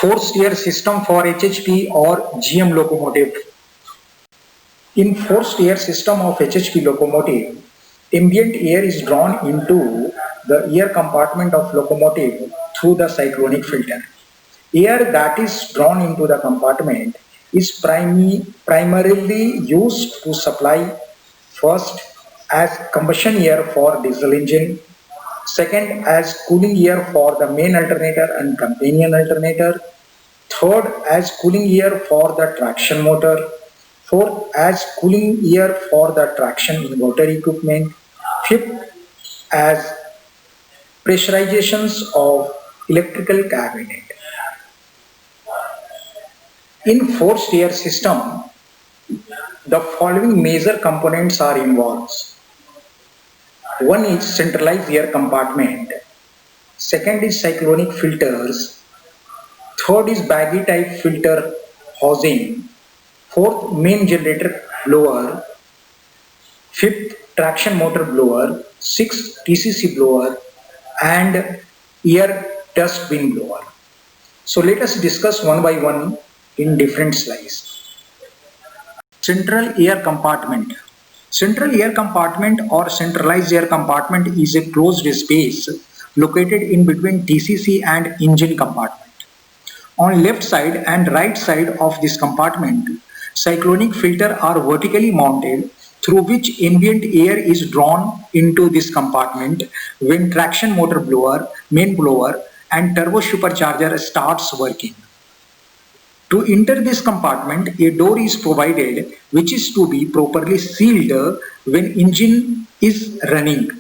Forced air system for HHP or GM locomotive. In forced air system of HHP locomotive, ambient air is drawn into the air compartment of locomotive through the cyclonic filter. Air that is drawn into the compartment is primarily used to supply first as combustion air for diesel engine, second as cooling air for the main alternator and companion alternator, third as cooling air for the traction motor, fourth as cooling air for the traction inverter equipment, fifth as pressurizations of electrical cabinet. In forced air system, the following major components are involved. One is centralized air compartment, second is cyclonic filters, third is baggy type filter housing, fourth main generator blower, fifth traction motor blower, sixth TCC blower, and air dust bin blower. So let us discuss one by one in different slides. Central air compartment. Central air compartment or centralized air compartment is a closed space located in between TCC and engine compartment. On left side and right side of this compartment, cyclonic filter are vertically mounted through which ambient air is drawn into this compartment when traction motor blower, main blower and turbo supercharger starts working. To enter this compartment, a door is provided which is to be properly sealed when engine is running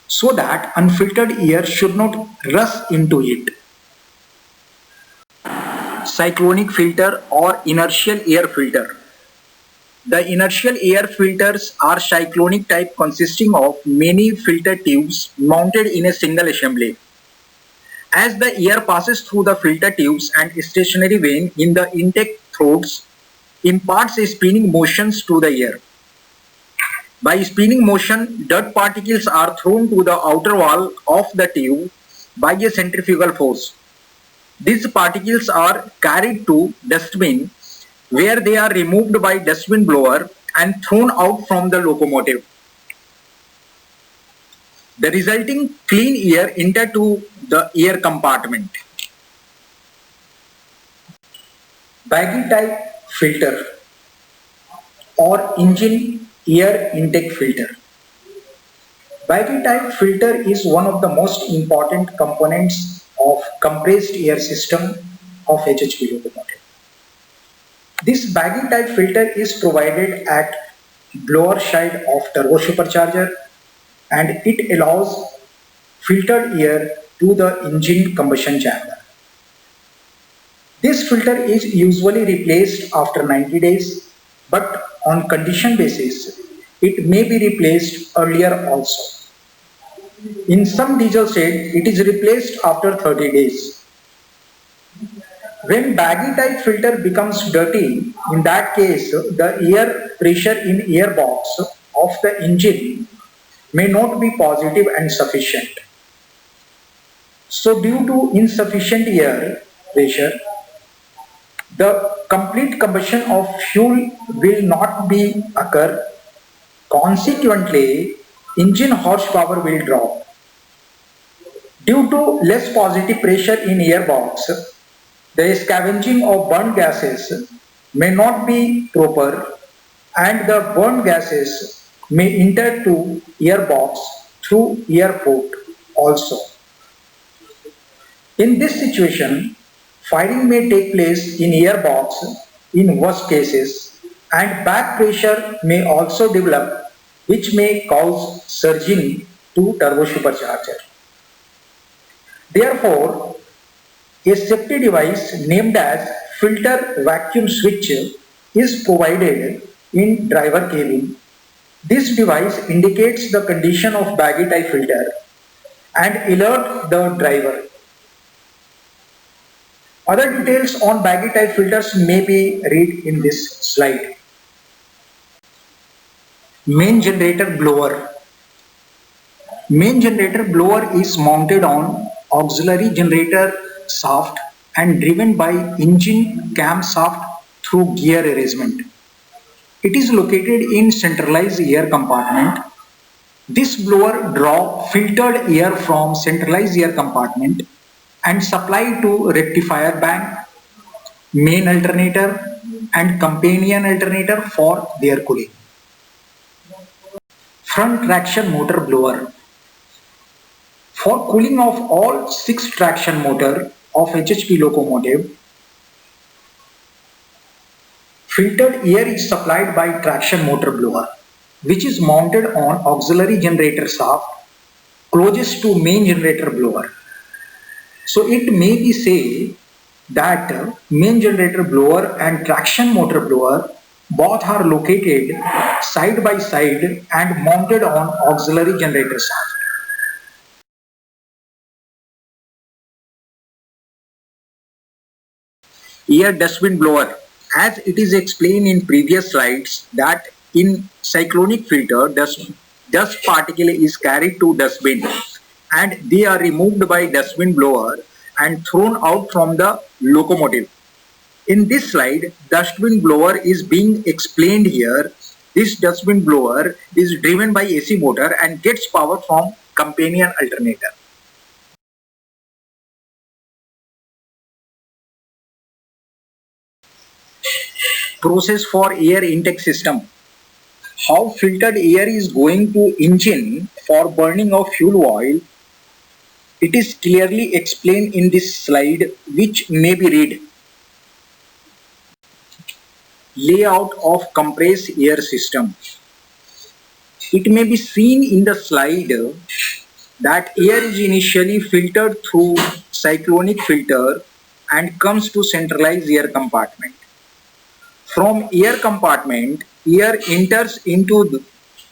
so that unfiltered air should not rush into it. Cyclonic filter or inertial air filter. The inertial air filters are cyclonic type consisting of many filter tubes mounted in a single assembly. As the air passes through the filter tubes and stationary vane in the intake throats, imparts a spinning motions to the air. By spinning motion, dirt particles are thrown to the outer wall of the tube by a centrifugal force. These particles are carried to dustbin where they are removed by dustbin blower and thrown out from the locomotive. The resulting clean air enter to the air compartment. Baggy type filter or engine air intake filter. Baggy type filter is one of the most important components of compressed air system of HHP locomotive. This baggy type filter is provided at blower side of turbo supercharger and it allows filtered air to the engine combustion chamber. This filter is usually replaced after 90 days, but on condition basis, it may be replaced earlier also. In some diesel state, it is replaced after 30 days. When baggy type filter becomes dirty, in that case, the air pressure in airbox of the engine may not be positive and sufficient. So due to insufficient air pressure, the complete combustion of fuel will not be occur. Consequently, engine horsepower will drop. Due to less positive pressure in airbox, the scavenging of burnt gases may not be proper and the burnt gases may enter to airbox through air port also. In this situation, firing may take place in airbox in worst cases and back pressure may also develop which may cause surging to turbo supercharger. Therefore, a safety device named as filter vacuum switch is provided in driver cabin. This device indicates the condition of baggy type filter and alert the driver. Other details on baggy type filters may be read in this slide. Main generator blower. Main generator blower is mounted on auxiliary generator shaft and driven by engine camshaft through gear arrangement. It is located in centralized air compartment. This blower draw filtered air from centralized air compartment and supply to rectifier bank, main alternator and companion alternator for their cooling. Front traction motor blower. For cooling of all 6 traction motor of HHP locomotive, filtered air is supplied by traction motor blower, which is mounted on auxiliary generator shaft closest to main generator blower. So it may be say that main generator blower and traction motor blower both are located side by side and mounted on auxiliary generator shaft. Air dustbin blower. As it is explained in previous slides that in cyclonic filter dust particle is carried to dustbin and they are removed by dustbin blower and thrown out from the locomotive. In this slide, dustbin blower is being explained here. This dustbin blower is driven by AC motor and gets power from companion alternator. Process for air intake system. How filtered air is going to engine for burning of fuel oil. It is clearly explained in this slide, which may be read. Layout of compressed air system. It may be seen in the slide that air is initially filtered through cyclonic filter and comes to centralized air compartment. From air compartment, air enters into the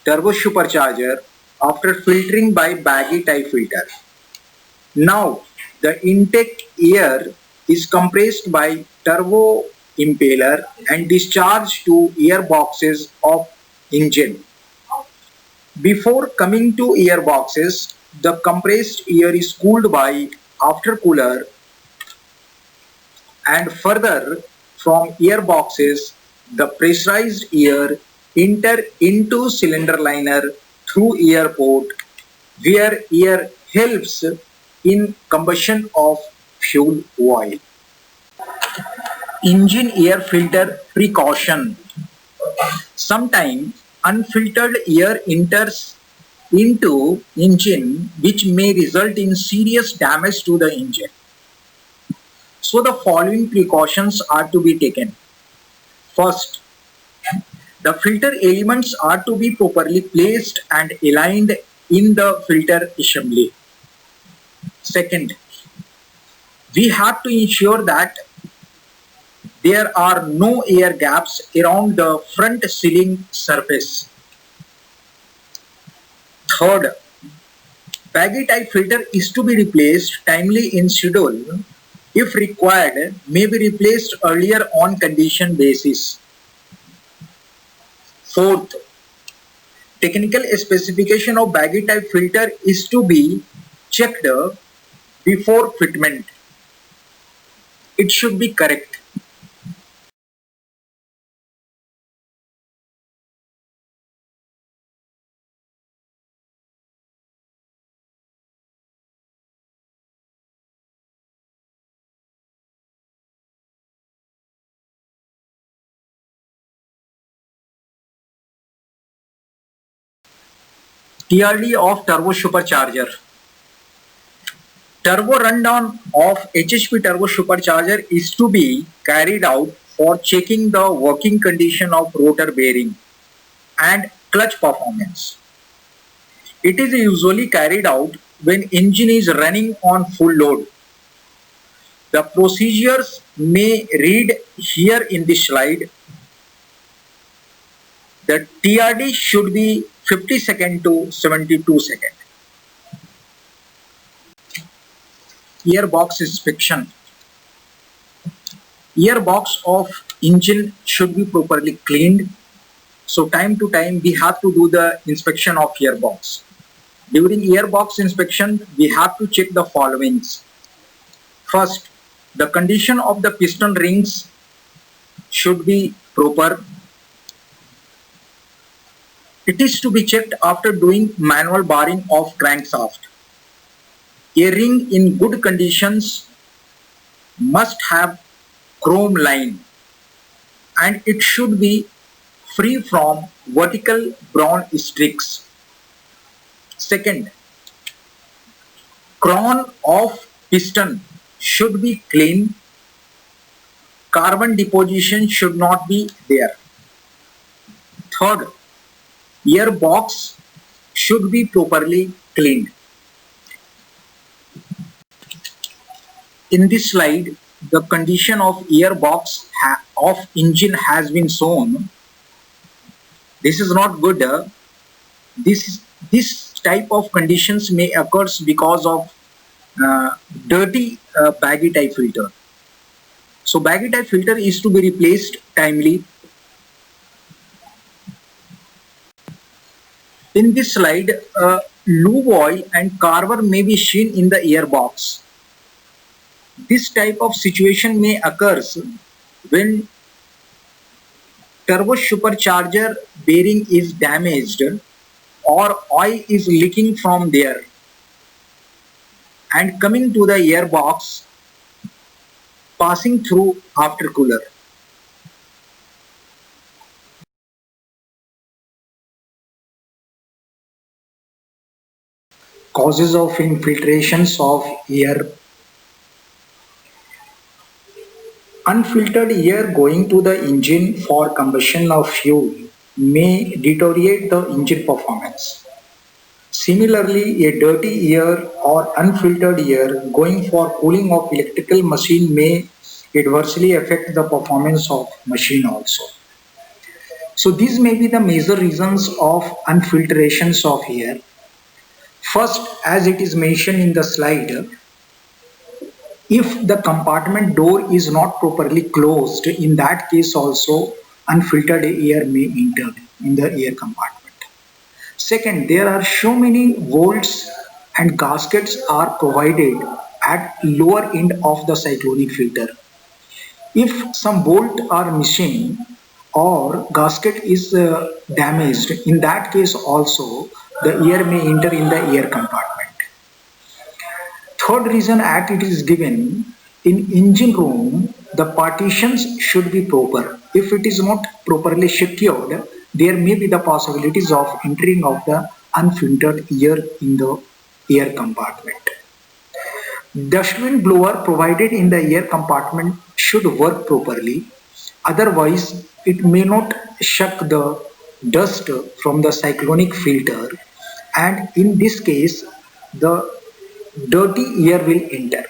turbo supercharger after filtering by baggy type filter. Now, the intake air is compressed by turbo impeller and discharged to air boxes of engine. Before coming to air boxes, the compressed air is cooled by aftercooler and further from air boxes, the pressurized air enter into cylinder liner through air port where air helps in combustion of fuel oil. Engine air filter precaution. Sometimes unfiltered air enters into engine which may result in serious damage to the engine. So the following precautions are to be taken. First, the filter elements are to be properly placed and aligned in the filter assembly. Second, we have to ensure that there are no air gaps around the front sealing surface. Third, baggy type filter is to be replaced timely in schedule. If required, may be replaced earlier on condition basis. Fourth, technical specification of baggy type filter is to be checked before fitment. It should be correct. TRD of turbo supercharger. Turbo rundown of HHP turbo supercharger is to be carried out for checking the working condition of rotor bearing and clutch performance. It is usually carried out when engine is running on full load. The procedures may read here in this slide. The TRD should be 50 seconds to 72 seconds. Gearbox inspection. Gearbox of engine should be properly cleaned. So time to time we have to do the inspection of gearbox. During gearbox inspection, we have to check the followings. First, The condition of the piston rings should be proper. It is to be checked after doing manual barring of crankshaft. A ring in good conditions must have chrome line and it should be free from vertical brown streaks. Second, crown of piston should be clean. Carbon deposition should not be there. Third, ear box should be properly cleaned. In this slide, the condition of ear box of engine has been shown. This is not good. This type of conditions may occur because of dirty baggy type filter. So baggy type filter is to be replaced timely. In this slide, lube oil and carbon may be seen in the ear box. This type of situation may occur when turbo supercharger bearing is damaged or oil is leaking from there and coming to the air box, passing through aftercooler. Causes of infiltrations of air. Unfiltered air going to the engine for combustion of fuel may deteriorate the engine performance. Similarly, a dirty air or unfiltered air going for cooling of electrical machine may adversely affect the performance of machine also. So these may be the major reasons of unfiltrations of air. First, as it is mentioned in the slide, if the compartment door is not properly closed, in that case also unfiltered air may enter in the air compartment. Second, there are so many bolts and gaskets are provided at lower end of the cyclonic filter. If some bolt are missing or gasket is damaged, in that case also the air may enter in the air compartment. Third reason at it is given, in engine room the partitions should be proper. If it is not properly secured, there may be the possibilities of entering of the unfiltered air in the air compartment. Dustbin blower provided in the air compartment should work properly, otherwise it may not suck the dust from the cyclonic filter, and in this case the dirty air will enter.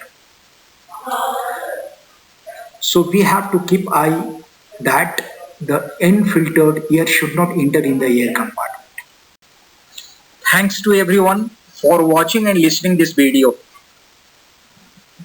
So we have to keep eye that the unfiltered air should not enter in the air compartment. Thanks to everyone for watching and listening this video.